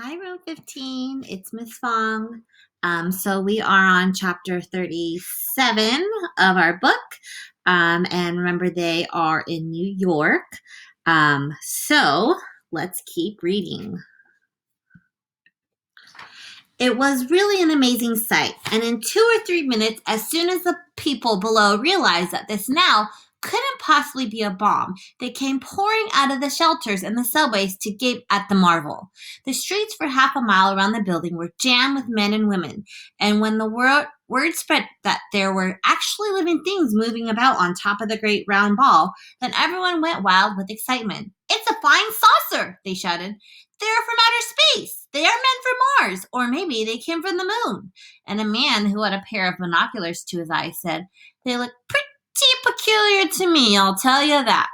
Hi, Room 15. It's Miss Fong. So we are on chapter 37 of our book. And remember, they are in New York. So let's keep reading. It was really an amazing sight, and in 2 or 3 minutes, as soon as the people below realized that this now couldn't possibly be a bomb, they came pouring out of the shelters and the subways to gape at the marvel. The streets for half a mile around the building were jammed with men and women, and when the word spread that there were actually living things moving about on top of the great round ball, then everyone went wild with excitement. "It's a flying saucer!" they shouted. "They're from outer space. They are meant for Mars, or maybe they came from the moon." And a man who had a pair of binoculars to his eyes said, "They look pretty peculiar to me, I'll tell you that."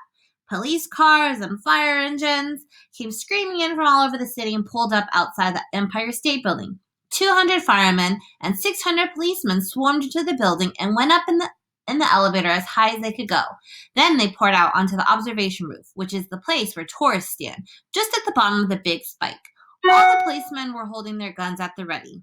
Police cars and fire engines came screaming in from all over the city and pulled up outside the Empire State Building. 200 firemen and 600 policemen swarmed into the building and went up in the elevator as high as they could go. Then they poured out onto the observation roof, which is the place where tourists stand, just at the bottom of the big spike. All the policemen were holding their guns at the ready.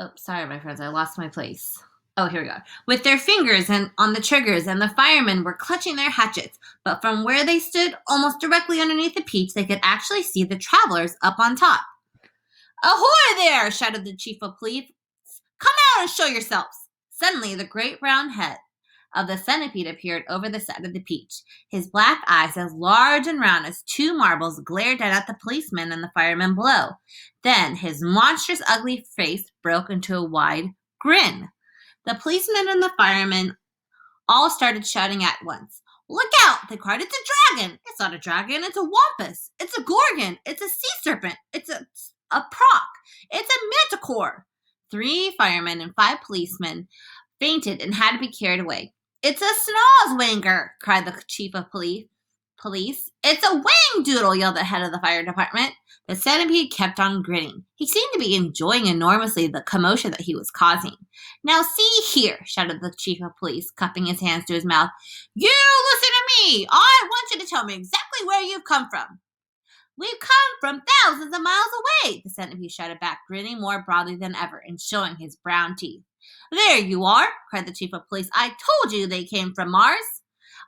Oh, sorry, my friends, I lost my place. Oh, here we go. With their fingers and on the triggers, and the firemen were clutching their hatchets. But from where they stood, almost directly underneath the peach, they could actually see the travelers up on top. "Ahoy there!" shouted the chief of police. "Come out and show yourselves!" Suddenly, the great round head of the centipede appeared over the side of the peach. His black eyes, as large and round as two marbles, glared down at the policemen and the firemen below. Then his monstrous, ugly face broke into a wide grin. The policemen and the firemen all started shouting at once. "Look out!" they cried. "It's a dragon!" "It's not a dragon, it's a wampus!" "It's a gorgon!" "It's a sea serpent!" "It's a proc!" "It's a manticore!" 3 firemen and 5 policemen fainted and had to be carried away. "It's a snozwanger!" cried the chief of police. "It's a wang-doodle!" yelled the head of the fire department. The centipede kept on grinning. He seemed to be enjoying enormously the commotion that he was causing. "Now see here," shouted the chief of police, cupping his hands to his mouth. "You listen to me! I want you to tell me exactly where you've come from." "We've come from thousands of miles away," the centipede shouted back, grinning more broadly than ever and showing his brown teeth. "There you are!" cried the chief of police. "I told you they came from Mars."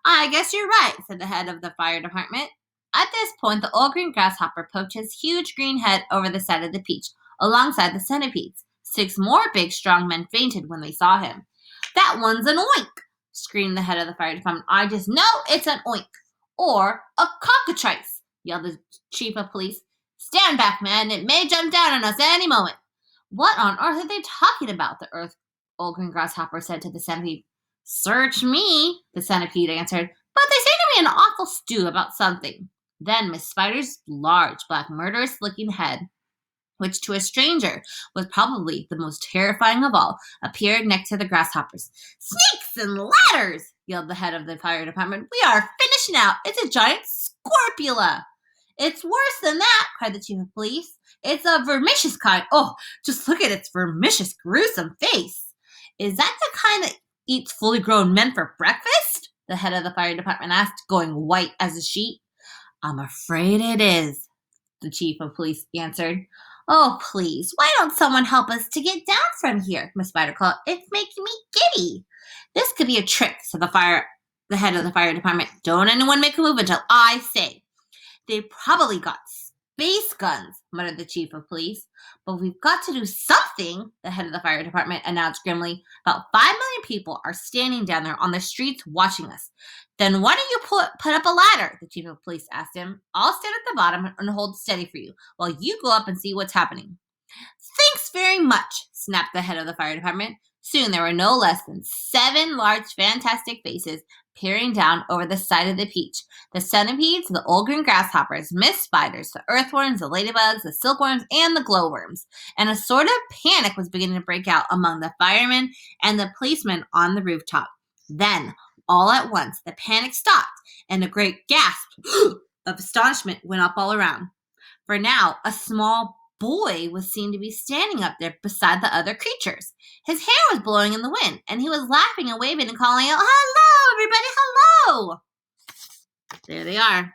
"I guess you're right," said the head of the fire department. At this point, the old green grasshopper poked his huge green head over the side of the peach, alongside the centipedes. 6 more big, strong men fainted when they saw him. "That one's an oink!" screamed the head of the fire department. "I just know it's an oink!" "Or a cockatrice!" yelled the chief of police. "Stand back, man! It may jump down on us any moment." "What on earth are they talking about?" the old green grasshopper said to the centipede. "Search me," the centipede answered. "But they seem to be in an awful stew about something." Then Miss Spider's large, black, murderous-looking head, which to a stranger was probably the most terrifying of all, appeared next to the grasshoppers. "Snakes and ladders!" yelled the head of the fire department. "We are finished now. It's a giant scorpula." "It's worse than that," cried the chief of police. "It's a vermicious kind. Oh, just look at its vermicious, gruesome face." "Is that the kind that eats fully grown men for breakfast?" the head of the fire department asked, going white as a sheet. "I'm afraid it is," the chief of police answered. "Oh, please, why don't someone help us to get down from here?" Miss Spider called. "It's making me giddy." "This could be a trick," said the head of the fire department. "Don't anyone make a move until I say." "They probably got space guns," muttered the chief of police. "But we've got to do something," the head of the fire department announced grimly. "About 5 million people are standing down there on the streets watching us." "Then why don't you put up a ladder?" the chief of police asked him. "I'll stand at the bottom and hold steady for you, while you go up and see what's happening." "Thanks very much," snapped the head of the fire department. Soon there were no less than 7 large, fantastic faces peering down over the side of the peach. The centipedes, the old green grasshoppers, Miss Spiders, the earthworms, the ladybugs, the silkworms, and the glowworms. And a sort of panic was beginning to break out among the firemen and the policemen on the rooftop. Then, all at once, the panic stopped, and a great gasp of astonishment went up all around. For now, a small boy was seen to be standing up there beside the other creatures. His hair was blowing in the wind, and he was laughing and waving and calling out, "Hello, everybody, hello!" There they are.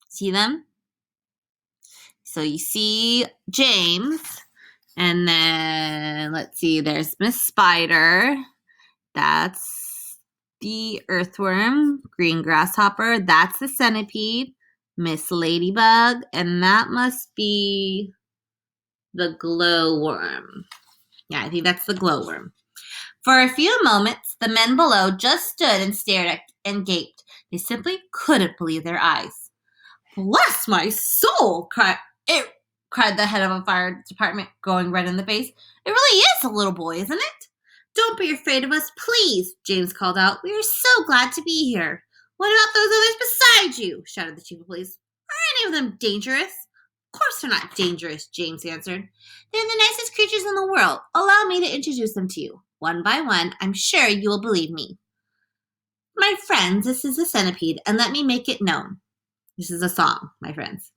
See them? So you see James, and then let's see, there's Miss Spider. That's the earthworm. Green grasshopper. That's the centipede. Miss Ladybug, and that must be the glowworm. Yeah, I think that's the glowworm. For a few moments, the men below just stood and stared at and gaped. They simply couldn't believe their eyes. Bless my soul! Cried the head of a fire department, going red in the face. It really is a little boy, isn't it? Don't be afraid of us, please, James called out. We are so glad to be here. What about those others beside you? Shouted the chief of police. Are any of them dangerous? Of course they're not dangerous, James answered. They're the nicest creatures in the world. Allow me to introduce them to you. One by one, I'm sure you will believe me. My friends, this is the centipede, and let me make it known. This is a song, my friends.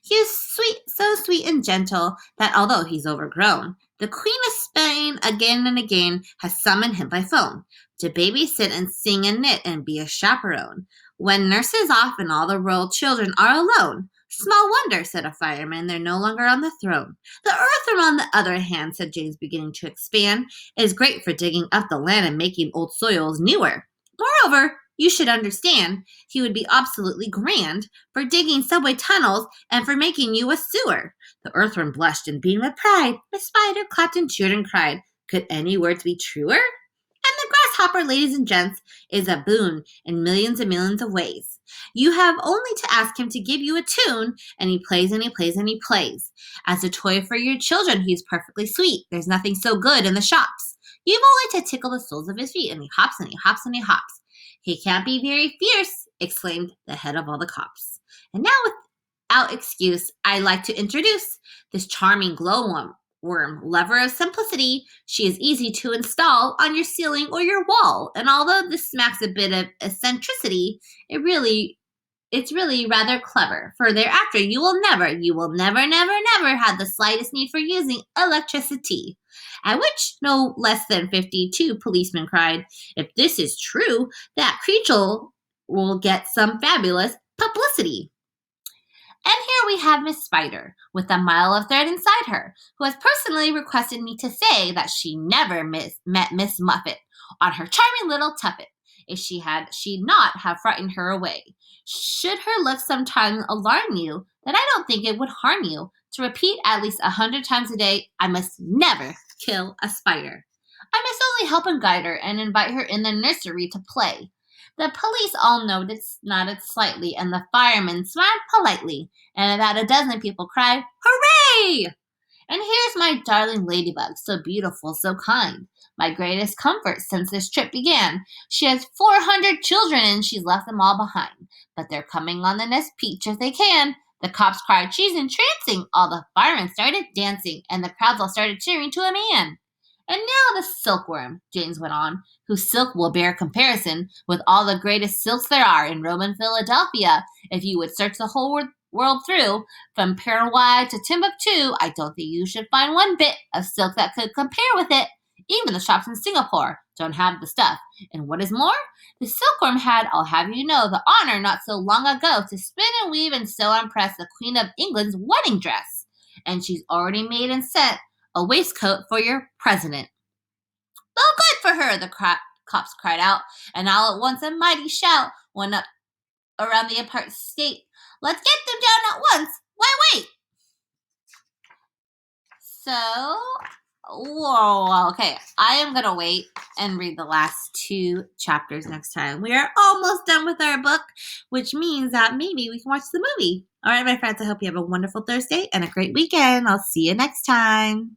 He is sweet, so sweet and gentle that although he's overgrown, the Queen of Spain again and again has summoned him by phone to babysit and sing and knit and be a chaperone when nurse is off and all the royal children are alone. Small wonder, said a fireman, they're no longer on the throne. The earthworm, on the other hand, said James, beginning to expand, is great for digging up the land and making old soils newer. Moreover, you should understand, he would be absolutely grand for digging subway tunnels and for making you a sewer. The earthworm blushed and beamed with pride. The spider clapped and cheered and cried, could any words be truer? And the grasshopper, ladies and gents, is a boon in millions and millions of ways. You have only to ask him to give you a tune, and he plays and he plays and he plays. As a toy for your children, he's perfectly sweet. There's nothing so good in the shops. You've only to tickle the soles of his feet, and he hops and he hops and he hops. He can't be very fierce, exclaimed the head of all the cops. And now, without excuse, I'd like to introduce this charming glowworm, lover of simplicity. She is easy to install on your ceiling or your wall. And although this smacks a bit of eccentricity, it's really rather clever. For thereafter, you will never, never have the slightest need for using electricity. At which no less than 52 policemen cried, if this is true, that creature will get some fabulous publicity. And here we have Miss Spider, with a mile of thread inside her, who has personally requested me to say that she never met Miss Muffet on her charming little tuppet. If she'd not have frightened her away. Should her looks sometime alarm you, then I don't think it would harm you to repeat at least 100 times a day, I must never kill a spider. I must only help and guide her and invite her in the nursery to play. The police all nodded slightly, and the firemen smiled politely, and about a dozen people cried, Hooray! And here's my darling Ladybug, so beautiful, so kind. My greatest comfort since this trip began. She has 400 children, and she's left them all behind. But they're coming on the next peach if they can. The cops cried, she's entrancing. All the firemen started dancing, and the crowds all started cheering to a man. And now the silkworm, James went on, whose silk will bear comparison with all the greatest silks there are in Rome and Philadelphia. If you would search the whole world through, from Paraguay to Timbuktu, I don't think you should find one bit of silk that could compare with it. Even the shops in Singapore don't have the stuff. And what is more, the silkworm had, I'll have you know, the honor not so long ago to spin and weave and sew and press the Queen of England's wedding dress. And she's already made and sent a waistcoat for your president. Oh, good for her, the cops cried out, and all at once a mighty shout went up around the Empire State. Let's get them down at once. Why wait? So, whoa, okay, I am going to wait and read the last 2 chapters next time. We are almost done with our book, which means that maybe we can watch the movie. All right, my friends, I hope you have a wonderful Thursday and a great weekend. I'll see you next time.